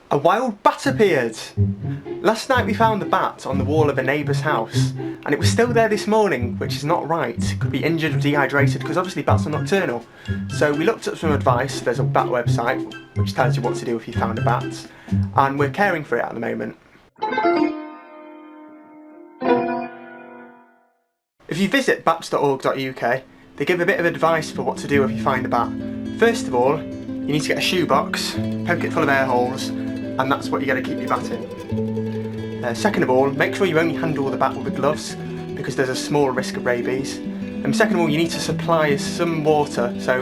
A wild bat appeared! Last night we found the bat on the wall of a neighbour's house, and it was still there this morning, which is not right. It could be injured or dehydrated, because obviously bats are nocturnal. So we looked up some advice. There's a bat website which tells you what to do if you found a bat, and we're caring for it at the moment. If you visit bats.org.uk, they give a bit of advice for what to do if you find a bat. First of all, you need to get a shoebox, poke it full of air holes, and that's what you're going to keep your bat in. Second of all, make sure you only handle the bat with the gloves, because there's a small risk of rabies. And second of all, you need to supply some water, so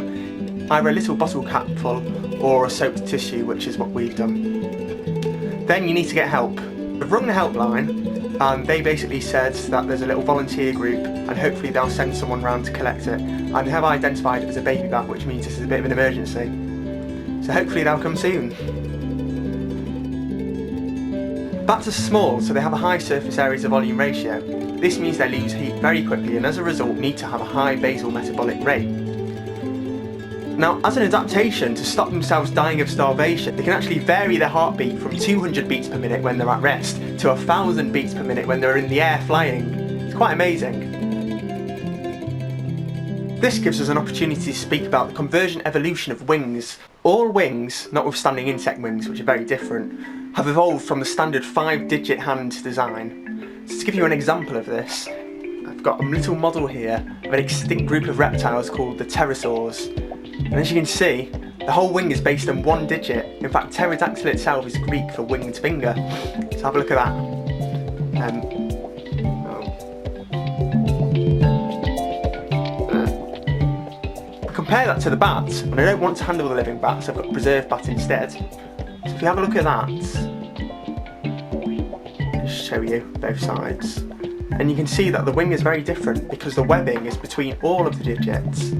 either a little bottle cap full or a soaked tissue, which is what we've done. Then you need to get help. We've rung the helpline, and they basically said that there's a little volunteer group and hopefully they'll send someone round to collect it, and they have identified it as a baby bat, which means this is a bit of an emergency. So hopefully they'll come soon. Bats are small, so they have a high surface area to volume ratio. This means they lose heat very quickly and as a result need to have a high basal metabolic rate. Now, as an adaptation to stop themselves dying of starvation, they can actually vary their heartbeat from 200 beats per minute when they're at rest to 1,000 beats per minute when they're in the air flying. It's quite amazing. This gives us an opportunity to speak about the convergent evolution of wings. All wings, notwithstanding insect wings, which are very different, have evolved from the standard 5-digit hand design. So to give you an example of this, I've got a little model here of an extinct group of reptiles called the pterosaurs. And as you can see, the whole wing is based on 1 digit. In fact, pterodactyl itself is Greek for winged finger. So have a look at that. Compare that to the bat, and I don't want to handle the living bat, so I've got preserved bat instead. So if you have a look at that, I'll just show you both sides. And you can see that the wing is very different because the webbing is between all of the digits.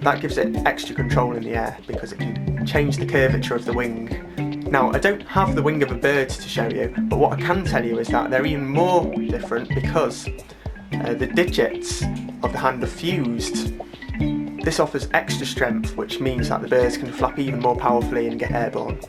That gives it extra control in the air because it can change the curvature of the wing. Now, I don't have the wing of a bird to show you, but what I can tell you is that they're even more different because the digits of the hand are fused. This offers extra strength, which means that the birds can flap even more powerfully and get airborne.